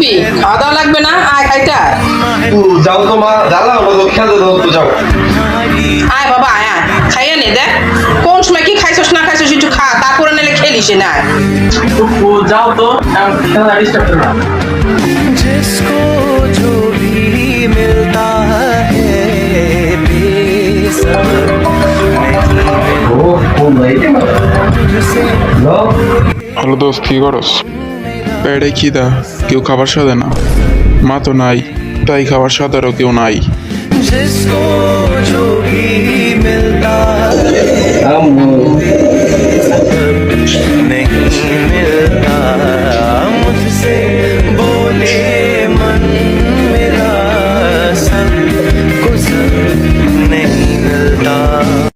দেখবি? খাওয়া দাওয়া লাগবে না? আয় খাইতে আয়। যাও তো মা, জ্বালা হলো তো, খেলতে দাও তো, যাও। আয় বাবা আয় আয়, খাইয়া নে দেখ কোন সময় কি খাইছস না খাইছস একটু খা, তারপরে নিলে খেলিস না। যাও তো, খেলা ডিস্টার্ব করো না। जिसको जो भी मिलता है बेसब्र ও ফোন লাইতে মা। হ্যালো হ্যালো দোস্ত, কি করস? পেটে খিদা, কেউ খাবার সাদে না, মা তো নাই, তাই খাবার সাদারও কেউ নাই। जिसको जो भी मिलता